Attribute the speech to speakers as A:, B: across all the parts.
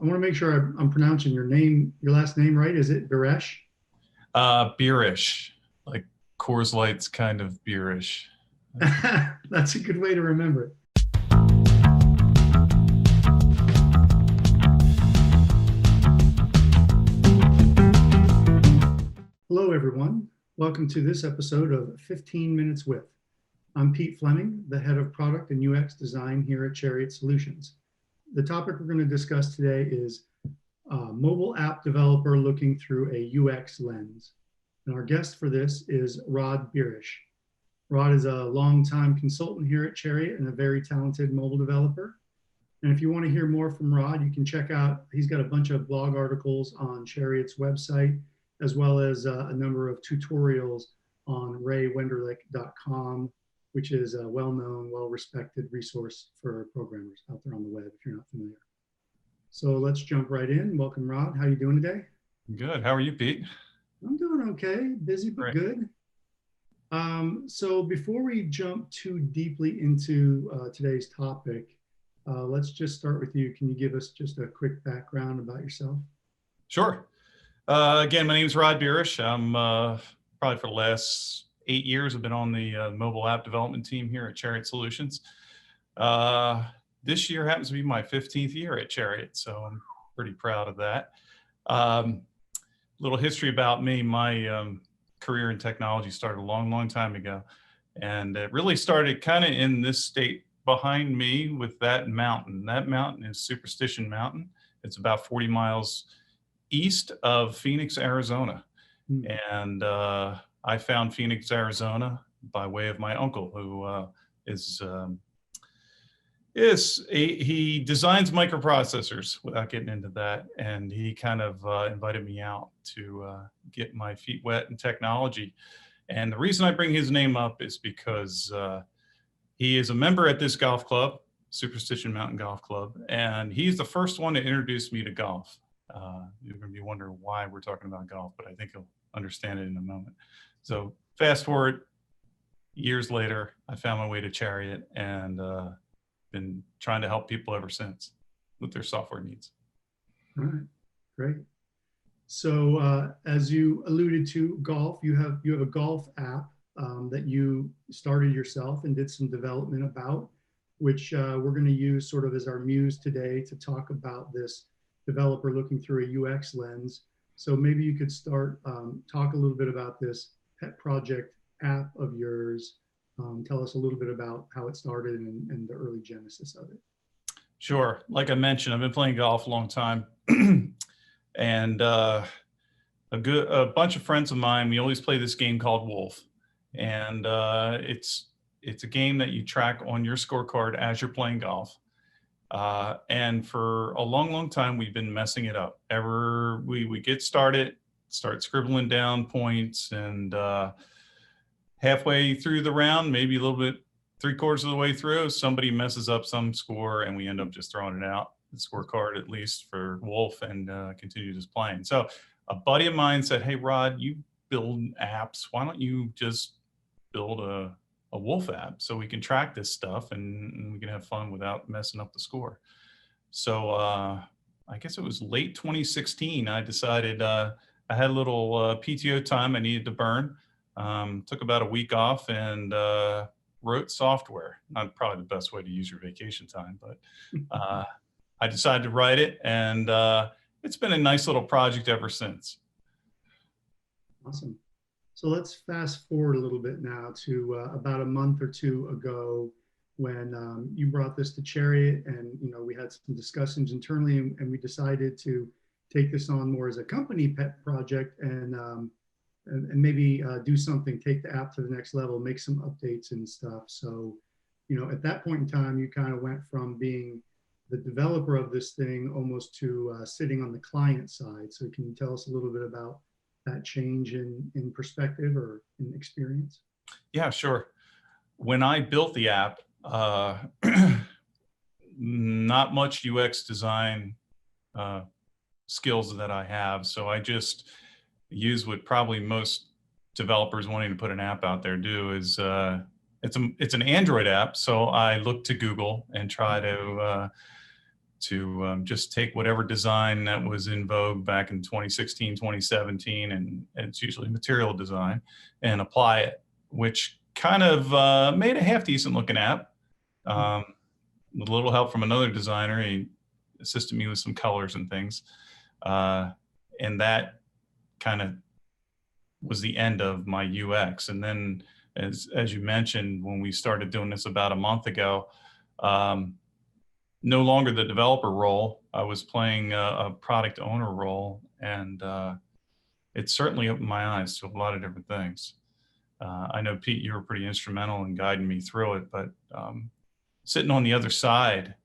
A: I want to make sure I'm pronouncing your last name right. Is it Biresch?
B: Biresch, like Coors Light's kind of beerish.
A: That's a good way to remember it. Hello, everyone. Welcome to this episode of 15 Minutes With. I'm Pete Fleming, the head of product and UX design here at Chariot Solutions. The topic we're going to discuss today is mobile app developer looking through a UX lens. And our guest for this is Rod Biresch. Rod is a longtime consultant here at Chariot and a very talented mobile developer. And if you want to hear more from Rod, you can check out, he's got a bunch of blog articles on Chariot's website, as well as a number of tutorials on raywenderlich.com, which is a well-known, well-respected resource for programmers out there on the web, if you're not familiar. So let's jump right in. Welcome, Rod. How are you doing today?
B: Good. How are you, Pete?
A: I'm doing okay. Busy, but
B: Great.
A: Good. So before we jump too deeply into today's topic, let's just start with you. Can you give us just a quick background about yourself?
B: Sure. Again, my name is Rod Biresch. I'm probably for the last 8 years, I've been on the mobile app development team here at Chariot Solutions. This year happens to be my 15th year at Chariot, so I'm pretty proud of that. Little history about me. My career in technology started a long time ago, and it really started kind of in this state behind me with that mountain. That mountain is Superstition Mountain. It's about 40 miles east of Phoenix, Arizona. And I found Phoenix, Arizona by way of my uncle, who he designs microprocessors, without getting into that. And he kind of invited me out to get my feet wet in technology. And the reason I bring his name up is because he is a member at this golf club, Superstition Mountain Golf Club. And he's the first one to introduce me to golf. You're going to be wondering why we're talking about golf, but I think you'll understand it in a moment. So fast forward years later, I found my way to Chariot and been trying to help people ever since with their software needs.
A: All right, great. So as you alluded to, golf, you have a golf app that you started yourself and did some development about, which we're going to use sort of as our muse today to talk about this developer looking through a UX lens. So maybe you could start, talk a little bit about this pet project app of yours. Tell us a little bit about how it started and the early genesis of it.
B: Sure. Like I mentioned, I've been playing golf a long time. And a bunch of friends of mine, we always play this game called Wolf. And it's a game that you track on your scorecard as you're playing golf. And for a long time, we've been messing it up. We get started, start scribbling down points, and halfway through the round, maybe a little bit, 3/4 of the way through, somebody messes up some score, and we end up just throwing it out, the scorecard at least for Wolf, and continue just playing. So a buddy of mine said, "Hey, Rod, you build apps. Why don't you just build a Wolf app so we can track this stuff and we can have fun without messing up the score?" So I guess it was late 2016. I decided I had a little PTO time I needed to burn. Took about a week off and wrote software. Not probably the best way to use your vacation time, but I decided to write it, and it's been a nice little project ever since.
A: Awesome. So let's fast forward a little bit now to about a month or two ago when you brought this to Chariot, and we had some discussions internally, and we decided to take this on more as a company pet project and maybe do something, take the app to the next level, make some updates and stuff. So, at that point in time, you kind of went from being the developer of this thing almost to sitting on the client side. So can you tell us a little bit about that change in perspective or in experience?
B: Yeah, sure. When I built the app, not much UX design skills that I have. So I just use what probably most developers wanting to put an app out there do is it's an Android app. So I look to Google and try to just take whatever design that was in vogue back in 2016, 2017, and it's usually material design, and apply it, which kind of made a half decent looking app. With a little help from another designer, he assisted me with some colors and things. And that kind of was the end of my UX. And then, as you mentioned, when we started doing this about a month ago, no longer the developer role. I was playing a product owner role, and it certainly opened my eyes to a lot of different things. I know, Pete, you were pretty instrumental in guiding me through it, but sitting on the other side,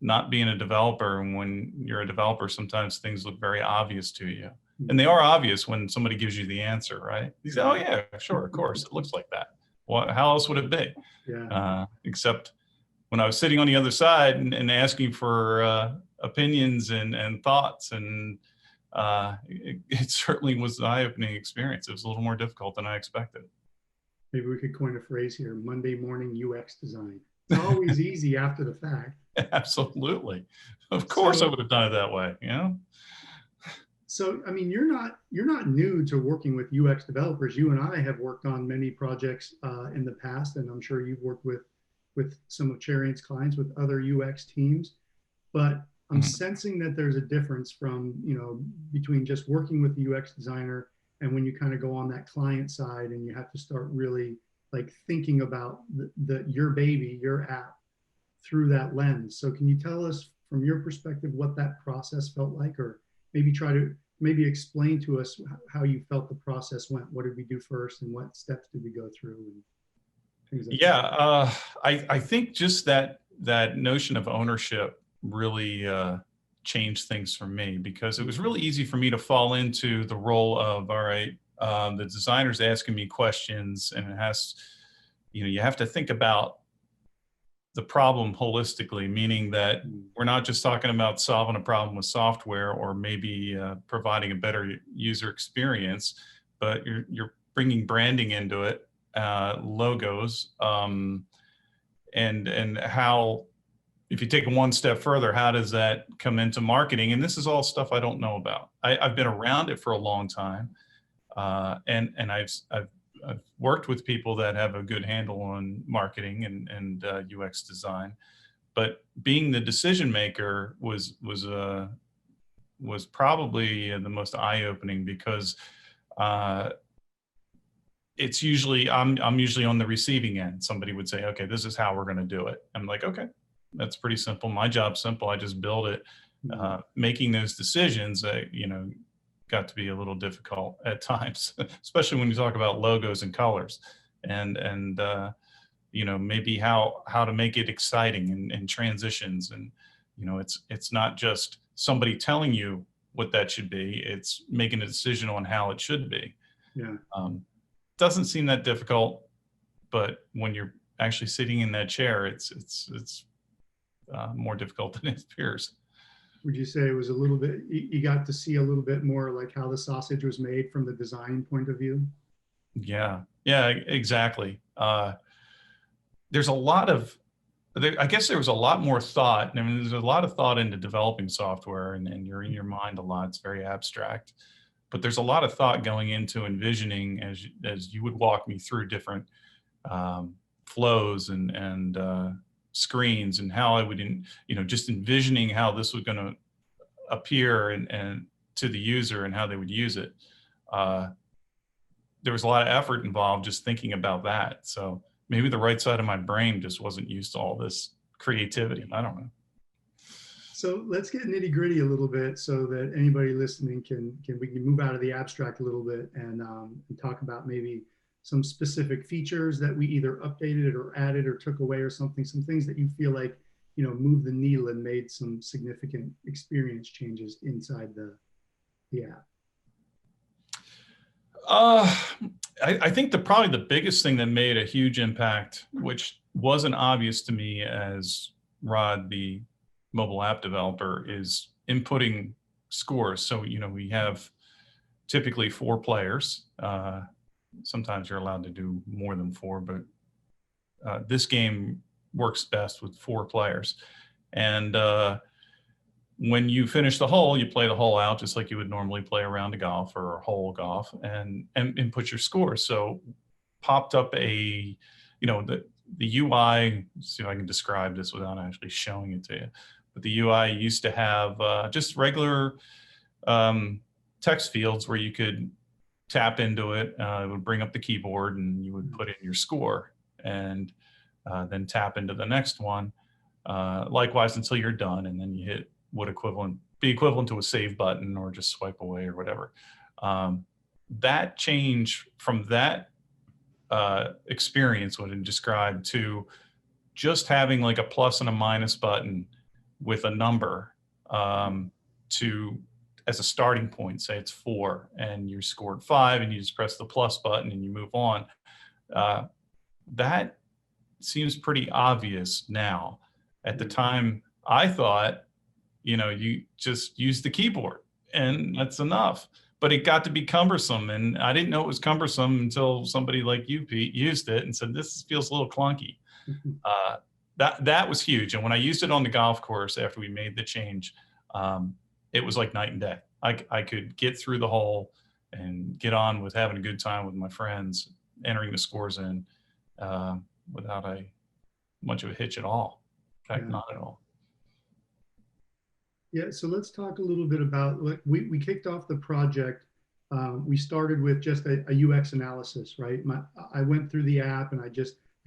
B: not being a developer, and when you're a developer, sometimes things look very obvious to you. And they are obvious when somebody gives you the answer, right? You say, oh yeah, sure, of course, it looks like that. Well, how else would it be?
A: Yeah.
B: Except when I was sitting on the other side and asking for opinions and thoughts, and it certainly was an eye-opening experience. It was a little more difficult than I expected.
A: Maybe we could coin a phrase here: Monday morning UX design. It's always easy after the fact.
B: Absolutely. Of course, I would have done it that way, you know?
A: So, I mean, you're not new to working with UX developers. You and I have worked on many projects in the past, and I'm sure you've worked with some of Chariot's clients, with other UX teams. But I'm sensing that there's a difference from, between just working with the UX designer and when you kind of go on that client side and you have to start really like thinking about your baby, your app, through that lens. So can you tell us from your perspective what that process felt like, or maybe explain to us how you felt the process went? What did we do first, and what steps did we go through, and things like that?
B: I think just that notion of ownership really changed things for me, because it was really easy for me to fall into the role of, all right, the designer's asking me questions, and you have to think about the problem holistically, meaning that we're not just talking about solving a problem with software or maybe providing a better user experience, but you're bringing branding into it, logos, and how, if you take it one step further, how does that come into marketing? And this is all stuff I don't know about. I've been around it for a long time, and I've worked with people that have a good handle on marketing and UX design, but being the decision maker was probably the most eye-opening, because it's usually I'm usually on the receiving end. Somebody would say, okay, this is how we're going to do it. I'm like, okay, that's pretty simple. My job's simple. I just build it. Making those decisions, got to be a little difficult at times, especially when you talk about logos and colors, and maybe how to make it exciting and transitions. And it's not just somebody telling you what that should be, it's making a decision on how it should be. Doesn't seem that difficult, but when you're actually sitting in that chair, it's more difficult than it appears.
A: Would you say it was a little bit, you got to see a little bit more like how the sausage was made from the design point of view?
B: Yeah, exactly. There's a lot of, I guess there was a lot more thought. I mean, there's a lot of thought into developing software, and you're in your mind a lot. It's very abstract, but there's a lot of thought going into envisioning, as you would walk me through different flows and screens, and how I would, just envisioning how this was going to appear and to the user and how they would use it. There was a lot of effort involved just thinking about that. So maybe the right side of my brain just wasn't used to all this creativity. I don't know.
A: So let's get nitty gritty a little bit, so that anybody listening we can move out of the abstract a little bit and talk about maybe some specific features that we either updated or added or took away, or some things that you feel like, moved the needle and made some significant experience changes inside the app.
B: I think probably the biggest thing that made a huge impact, which wasn't obvious to me as Rod, the mobile app developer, is inputting scores. So, we have typically 4 players. Sometimes you're allowed to do more than 4, but this game works best with 4 players. And when you finish the hole, you play the hole out just like you would normally play a round of golf or a hole of golf, and put your score. So popped up a, the UI, let's see if I can describe this without actually showing it to you. But the UI used to have just regular text fields where you could tap into it. It would bring up the keyboard and you would put in your score, and then tap into the next one. Likewise until you're done, and then you hit what be equivalent to a save button or just swipe away or whatever. That change from that experience, what I described, to just having like a plus and a minus button with a number as a starting point. Say it's 4 and you scored 5 and you just press the plus button and you move on. That seems pretty obvious now. At the time, I thought, you just use the keyboard and that's enough. But it got to be cumbersome, and I didn't know it was cumbersome until somebody like you, Pete, used it and said, this feels a little clunky. That was huge. And when I used it on the golf course after we made the change, it was like night and day. I could get through the hole and get on with having a good time with my friends, entering the scores in without much of a hitch at all. In fact, not at all.
A: Yeah, so let's talk a little bit about, we kicked off the project. We started with just a UX analysis, right? I went through the app and I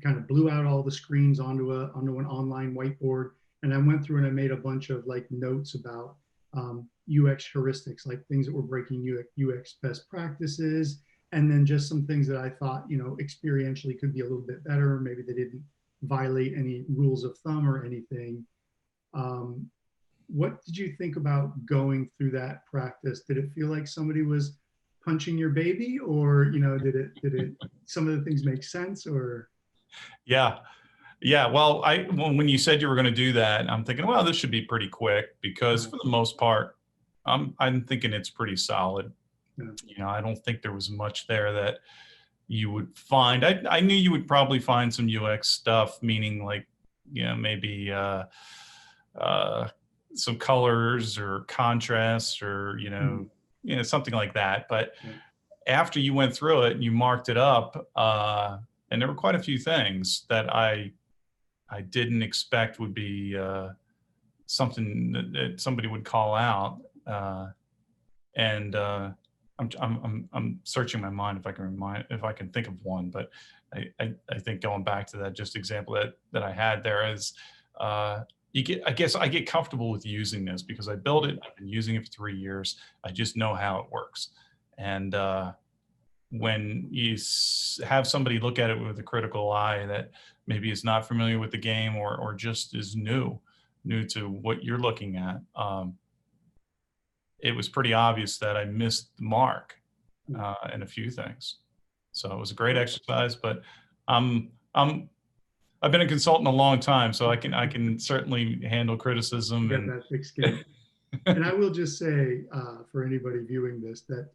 A: kind of blew out all the screens onto an online whiteboard. And I went through and I made a bunch of notes about UX heuristics, like things that were breaking UX best practices. And then just some things that I thought, experientially could be a little bit better. Maybe they didn't violate any rules of thumb or anything. What did you think about going through that practice? Did it feel like somebody was punching your baby, or did it some of the things make sense? Or
B: yeah, well, when you said you were going to do that, I'm thinking, well, this should be pretty quick, because for the most part, I'm thinking it's pretty solid. Yeah. I don't think there was much there that you would find. I knew you would probably find some UX stuff, meaning like, maybe some colors or contrasts or, something like that. But after you went through it and you marked it up, and there were quite a few things that I didn't expect would be something that somebody would call out. And I'm searching my mind if I can think of one, but I think going back to that just example that I had there is, I guess I get comfortable with using this because I built it. I've been using it for 3 years. I just know how it works. And when you have somebody look at it with a critical eye that maybe is not familiar with the game or just is new to what you're looking at, it was pretty obvious that I missed the mark in a few things. So it was a great exercise, but I've been a consultant a long time, so I can certainly handle criticism.
A: Get that thick skin. And I will just say for anybody viewing this that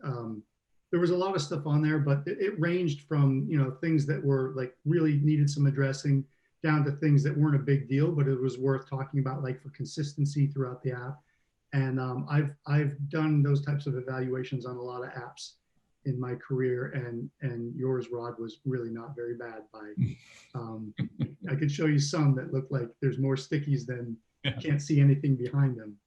A: there was a lot of stuff on there, but it ranged from things that were like really needed some addressing down to things that weren't a big deal, but it was worth talking about, like for consistency throughout the app. And I've done those types of evaluations on a lot of apps in my career, and yours, Rod, was really not very bad. I could show you some that look like there's more stickies than can't see anything behind them.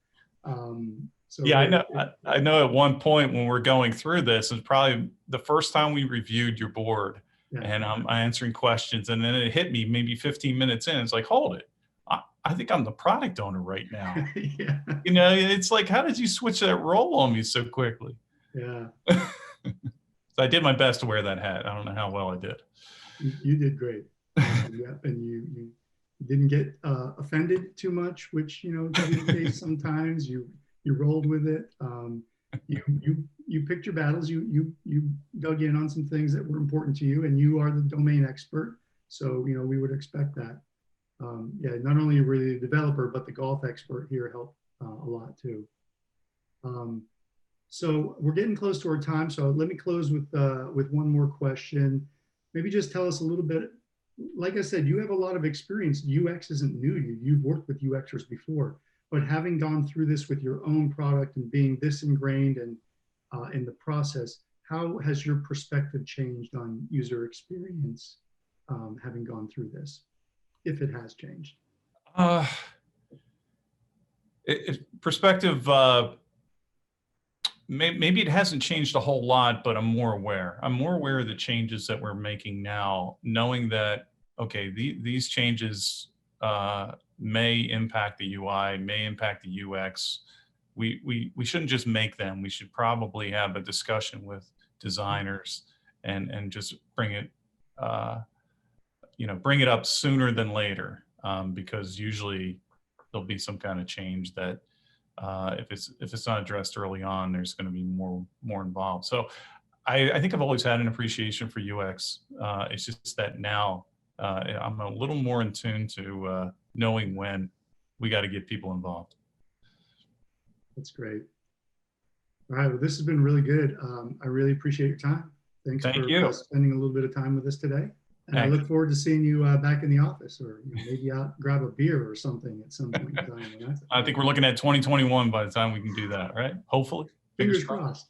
A: So
B: yeah, I know at one point when we're going through this, it's probably the first time we reviewed your board, and I'm answering questions, and then it hit me maybe 15 minutes in. It's like, hold it. I think I'm the product owner right now.
A: Yeah.
B: It's like, how did you switch that role on me so quickly?
A: Yeah.
B: So I did my best to wear that hat. I don't know how well I did.
A: You did great. Yeah, and you didn't get offended too much, which can be the case sometimes. You rolled with it. You picked your battles. You dug in on some things that were important to you, and you are the domain expert. So we would expect that. Not only were you the developer, but the golf expert here helped a lot too. So we're getting close to our time. So let me close with one more question. Maybe just tell us a little bit like I said, you have a lot of experience. UX isn't new to you. You've worked with UXers before, but having gone through this with your own product and being this ingrained and in the process, how has your perspective changed on user experience having gone through this, if it has changed?
B: Uh, Perspective, maybe it hasn't changed a whole lot, but I'm more aware. I'm more aware of the changes that we're making now, knowing that, okay, these changes may impact the UI, may impact the UX. We shouldn't just make them. We should probably have a discussion with designers and just bring it, bring it up sooner than later, because usually there'll be some kind of change that if it's not addressed early on, there's going to be more involved. So I think I've always had an appreciation for UX. It's just that now I'm a little more in tune to knowing when we got to get people involved.
A: That's great. All right, well, this has been really good. I really appreciate your time. Thanks
B: Thank
A: for
B: you.
A: spending a little bit of time with us today. And
B: Thanks.
A: I look forward to seeing you back in the office, or maybe out grab a beer or something at some point in time.
B: I think we're looking at 2021 by the time we can do that, right? Hopefully.
A: Fingers crossed.